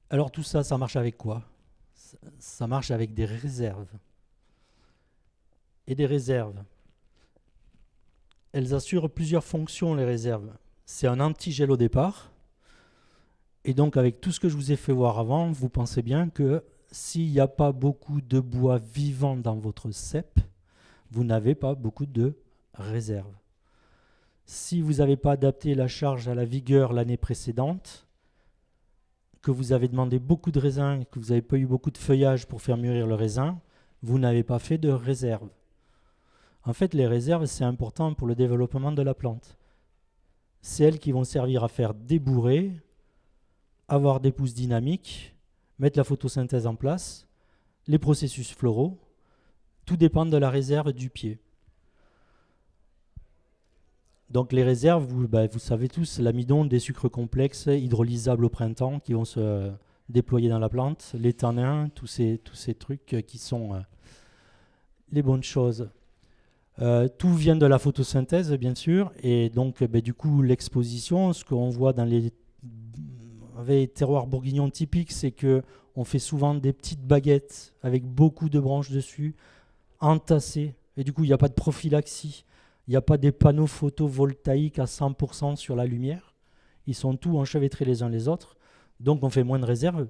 Speaker 1: Alors tout ça, ça marche avec quoi? Ça marche avec des réserves. Et des réserves, elles assurent plusieurs fonctions, les réserves. C'est un antigel au départ. Et donc avec tout ce que je vous ai fait voir avant, vous pensez bien que s'il n'y a pas beaucoup de bois vivant dans votre cep, vous n'avez pas beaucoup de réserves. Si vous n'avez pas adapté la charge à la vigueur l'année précédente, que vous avez demandé beaucoup de raisins, que vous n'avez pas eu beaucoup de feuillage pour faire mûrir le raisin, vous n'avez pas fait de réserves. En fait, les réserves, c'est important pour le développement de la plante. C'est elles qui vont servir à faire débourrer, avoir des pousses dynamiques, mettre la photosynthèse en place, les processus floraux. Tout dépend de la réserve du pied. Donc les réserves, vous savez tous, l'amidon, des sucres complexes hydrolysables au printemps qui vont se déployer dans la plante, les tanins, tous ces trucs qui sont les bonnes choses. Tout vient de la photosynthèse, bien sûr, et donc du coup l'exposition, ce qu'on voit dans les terroirs bourguignons typiques, c'est qu'on fait souvent des petites baguettes avec beaucoup de branches dessus, entassées, et du coup il n'y a pas de prophylaxie. Il n'y a pas des panneaux photovoltaïques à 100% sur la lumière. Ils sont tous enchevêtrés les uns les autres. Donc on fait moins de réserves,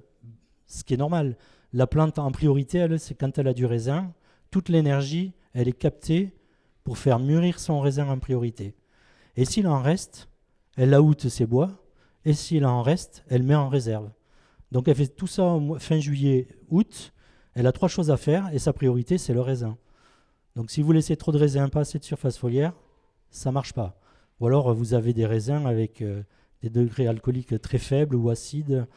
Speaker 1: ce qui est normal. La plante, en priorité, c'est quand elle a du raisin, toute l'énergie, elle est captée pour faire mûrir son raisin en priorité. Et s'il en reste, elle aoûte ses bois. Et s'il en reste, elle met en réserve. Donc elle fait tout ça fin juillet, août. Elle a 3 choses à faire et sa priorité, c'est le raisin. Donc si vous laissez trop de raisins, pas assez de surface foliaire, ça ne marche pas. Ou alors vous avez des raisins avec des degrés alcooliques très faibles ou acides.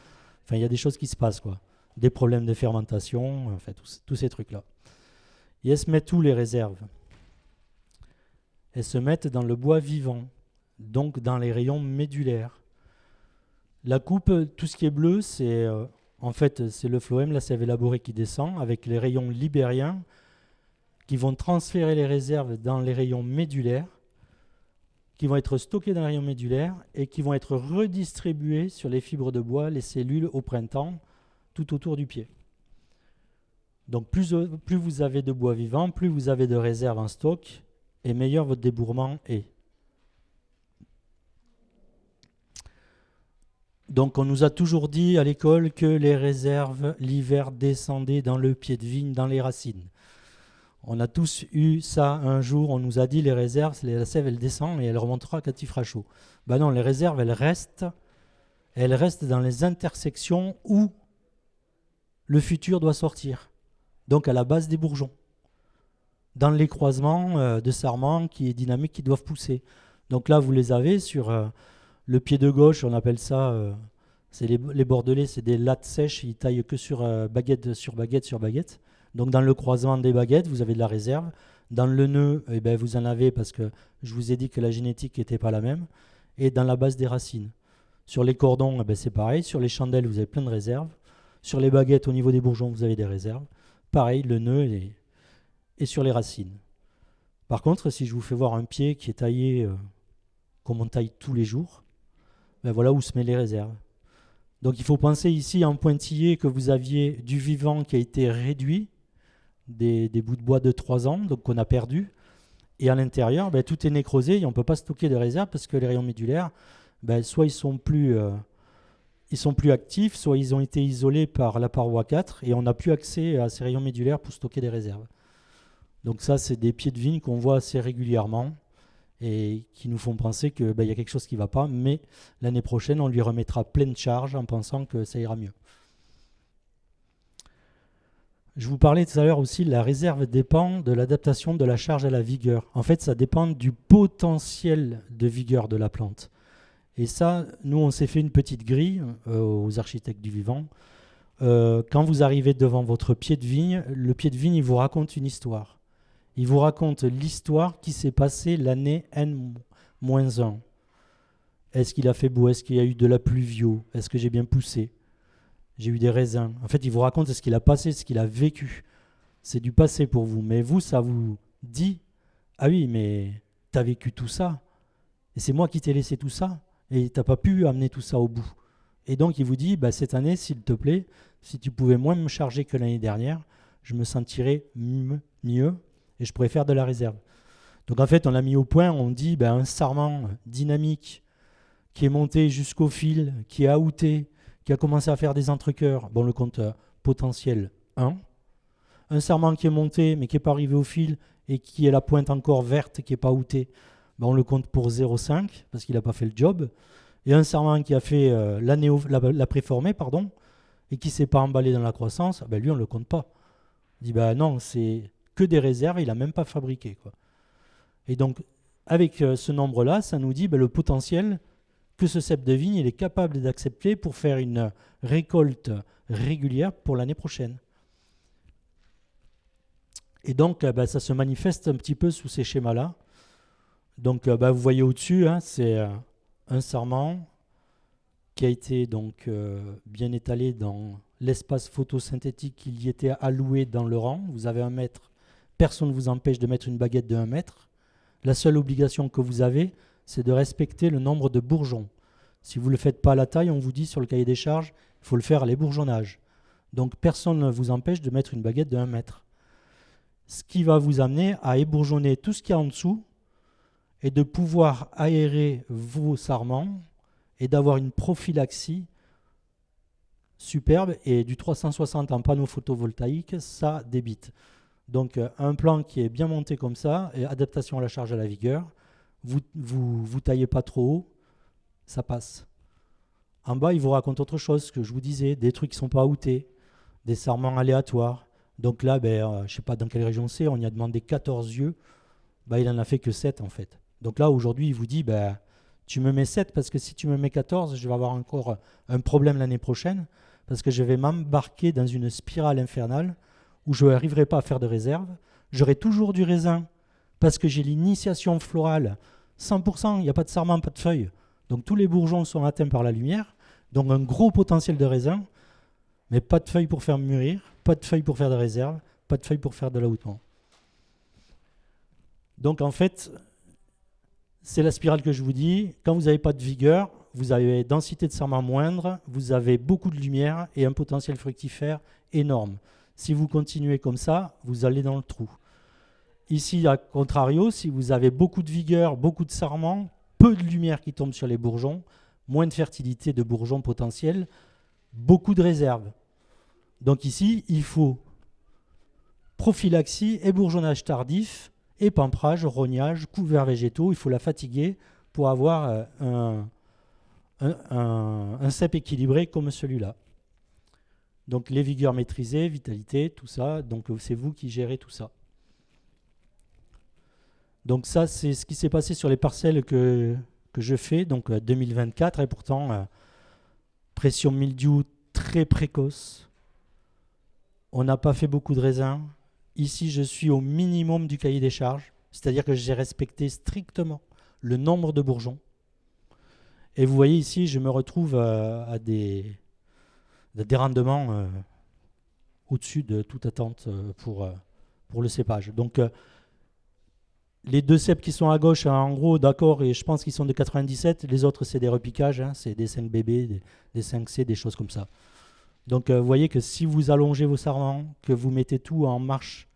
Speaker 1: Enfin, il y a des choses qui se passent, quoi. Des problèmes de fermentation, enfin tous ces trucs-là. Et elles se mettent où, les réserves? Elles se mettent dans le bois vivant, donc dans les rayons médulaires. La coupe, tout ce qui est bleu, c'est en fait c'est le phloème, la sève élaborée qui descend avec les rayons libériens qui vont transférer les réserves dans les rayons médulaires, qui vont être stockés dans les rayons médulaires et qui vont être redistribués sur les fibres de bois, les cellules au printemps, tout autour du pied. Donc plus vous avez de bois vivant, plus vous avez de réserves en stock, et meilleur votre débourrement est. Donc on nous a toujours dit à l'école que les réserves, l'hiver, descendaient dans le pied de vigne, dans les racines. On a tous eu ça un jour, on nous a dit les réserves, la sève elle descend et elle remontera quand il fera chaud. Ben non, les réserves elles restent dans les intersections où le futur doit sortir. Donc à la base des bourgeons. Dans les croisements de sarments qui est dynamique qui doivent pousser. Donc là vous les avez sur le pied de gauche, on appelle ça, c'est les bordelais, c'est des lattes sèches, ils taillent que sur baguette sur baguette sur baguette. Donc dans le croisement des baguettes, vous avez de la réserve. Dans le nœud, vous en avez parce que je vous ai dit que la génétique n'était pas la même. Et dans la base des racines. Sur les cordons, c'est pareil. Sur les chandelles, vous avez plein de réserves. Sur les baguettes, au niveau des bourgeons, vous avez des réserves. pareil, le nœud est sur les racines. Par contre, si je vous fais voir un pied qui est taillé comme on taille tous les jours, ben voilà où se mettent les réserves. Donc il faut penser ici en pointillé que vous aviez du vivant qui a été réduit, des bouts de bois de 3 ans, donc qu'on a perdu. Et à l'intérieur, ben, tout est nécrosé et on ne peut pas stocker de réserve parce que les rayons médulaires, ben, soit ils sont plus actifs, soit ils ont été isolés par la paroi 4 et on n'a plus accès à ces rayons médulaires pour stocker des réserves. Donc ça, c'est des pieds de vigne qu'on voit assez régulièrement et qui nous font penser qu'il y a quelque chose qui ne va pas, mais l'année prochaine, on lui remettra pleine charge en pensant que ça ira mieux. Je vous parlais tout à l'heure aussi, la réserve dépend de l'adaptation de la charge à la vigueur. En fait, ça dépend du potentiel de vigueur de la plante. Et ça, nous, on s'est fait une petite grille aux architectes du vivant. Quand vous arrivez devant votre pied de vigne, le pied de vigne, il vous raconte une histoire. Il vous raconte l'histoire qui s'est passée l'année N-1. Est-ce qu'il a fait beau? Est-ce qu'il y a eu de la pluvio? Est-ce que j'ai bien poussé? J'ai eu des raisins. En fait, il vous raconte ce qu'il a passé, ce qu'il a vécu. C'est du passé pour vous. Mais vous, ça vous dit, ah oui, mais tu as vécu tout ça. Et c'est moi qui t'ai laissé tout ça. Et tu n'as pas pu amener tout ça au bout. Et donc, il vous dit, cette année, s'il te plaît, si tu pouvais moins me charger que l'année dernière, je me sentirais mieux et je pourrais faire de la réserve. Donc, en fait, on l'a mis au point. On dit, un sarment dynamique qui est monté jusqu'au fil, qui est outé, qui a commencé à faire des entrecœurs, on le compte potentiel 1. Un sarment qui est monté, mais qui n'est pas arrivé au fil, et qui est la pointe encore verte, qui n'est pas outée, on le compte pour 0,5, parce qu'il n'a pas fait le job. Et un sarment qui a fait la préformée, et qui ne s'est pas emballé dans la croissance, lui, on ne le compte pas. On dit, non, c'est que des réserves, il n'a même pas fabriqué, quoi. Et donc, avec ce nombre-là, ça nous dit le potentiel que ce cep de vigne il est capable d'accepter pour faire une récolte régulière pour l'année prochaine. Et donc, ça se manifeste un petit peu sous ces schémas-là. Donc, vous voyez au-dessus, c'est un sarment qui a été donc bien étalé dans l'espace photosynthétique qui y était alloué dans le rang. Vous avez 1 mètre, personne ne vous empêche de mettre une baguette de 1 mètre. La seule obligation que vous avez, c'est de respecter le nombre de bourgeons. Si vous ne le faites pas à la taille, on vous dit sur le cahier des charges, il faut le faire à l'ébourgeonnage. Donc personne ne vous empêche de mettre une baguette de 1 mètre. Ce qui va vous amener à ébourgeonner tout ce qu'il y a en dessous et de pouvoir aérer vos sarments et d'avoir une prophylaxie superbe. Et du 360 en panneau photovoltaïque, ça débite. Donc un plan qui est bien monté comme ça, et adaptation à la charge à la vigueur, vous taillez pas trop haut, ça passe. En bas, il vous raconte autre chose, ce que je vous disais, des trucs qui ne sont pas outés, des sarments aléatoires. Donc là, je ne sais pas dans quelle région c'est, on y a demandé 14 yeux, il n'en a fait que 7 en fait. Donc là, aujourd'hui, il vous dit, tu me mets 7 parce que si tu me mets 14, je vais avoir encore un problème l'année prochaine, parce que je vais m'embarquer dans une spirale infernale où je n'arriverai pas à faire de réserve. J'aurai toujours du raisin parce que j'ai l'initiation florale 100%, il n'y a pas de sarment, pas de feuilles. Donc tous les bourgeons sont atteints par la lumière, donc un gros potentiel de raisin, mais pas de feuilles pour faire mûrir, pas de feuilles pour faire de réserve, pas de feuilles pour faire de l'ahoutement. Donc en fait, c'est la spirale que je vous dis. Quand vous n'avez pas de vigueur, vous avez densité de sarment moindre, vous avez beaucoup de lumière et un potentiel fructifère énorme. Si vous continuez comme ça, vous allez dans le trou. Ici, à contrario, si vous avez beaucoup de vigueur, beaucoup de sarment, peu de lumière qui tombe sur les bourgeons, moins de fertilité de bourgeons potentiels, beaucoup de réserves. Donc ici, il faut prophylaxie, ébourgeonnage tardif, épamprage, rognage, couverts végétaux. Il faut la fatiguer pour avoir un cep équilibré comme celui-là. Donc les vigueurs maîtrisées, vitalité, tout ça. Donc c'est vous qui gérez tout ça. Donc ça, c'est ce qui s'est passé sur les parcelles que je fais, donc 2024, et pourtant, pression mildiou très précoce. On n'a pas fait beaucoup de raisins. Ici, je suis au minimum du cahier des charges, c'est-à-dire que j'ai respecté strictement le nombre de bourgeons. Et vous voyez ici, je me retrouve à des rendements au-dessus de toute attente pour le cépage. Donc les 2 cèpes qui sont à gauche, hein, en gros, d'accord, et je pense qu'ils sont de 97. Les autres, c'est des repiquages, hein, c'est des 5BB, des 5C, des choses comme ça. Donc vous voyez que si vous allongez vos sarments, que vous mettez tout en marche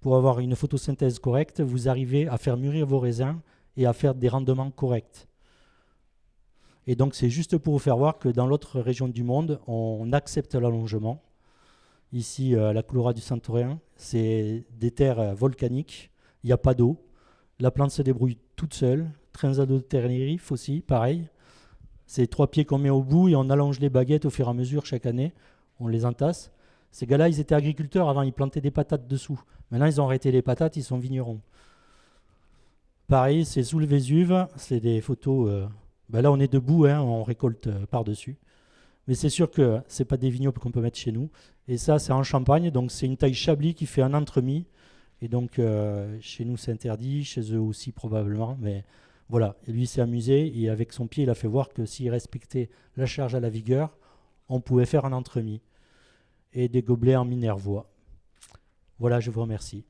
Speaker 1: pour avoir une photosynthèse correcte, vous arrivez à faire mûrir vos raisins et à faire des rendements corrects. Et donc c'est juste pour vous faire voir que dans l'autre région du monde, on accepte l'allongement. Ici, la Clora du Santorin, c'est des terres volcaniques, il n'y a pas d'eau. La plante se débrouille toute seule. Trinzado de Tenerife aussi, pareil. C'est 3 pieds qu'on met au bout et on allonge les baguettes au fur et à mesure chaque année. On les entasse. Ces gars-là, ils étaient agriculteurs avant, ils plantaient des patates dessous. Maintenant, ils ont arrêté les patates, ils sont vignerons. Pareil, c'est sous le Vésuve, c'est des photos. Là, on est debout, hein, on récolte par-dessus. Mais c'est sûr que ce n'est pas des vignobles qu'on peut mettre chez nous. Et ça, c'est en Champagne, donc c'est une taille Chablis qui fait un entremis. Et donc, chez nous, c'est interdit, chez eux aussi probablement. Mais voilà, et lui s'est amusé et avec son pied, il a fait voir que s'il respectait la charge à la vigueur, on pouvait faire un entremis. Et des gobelets en minervois. Voilà, je vous remercie.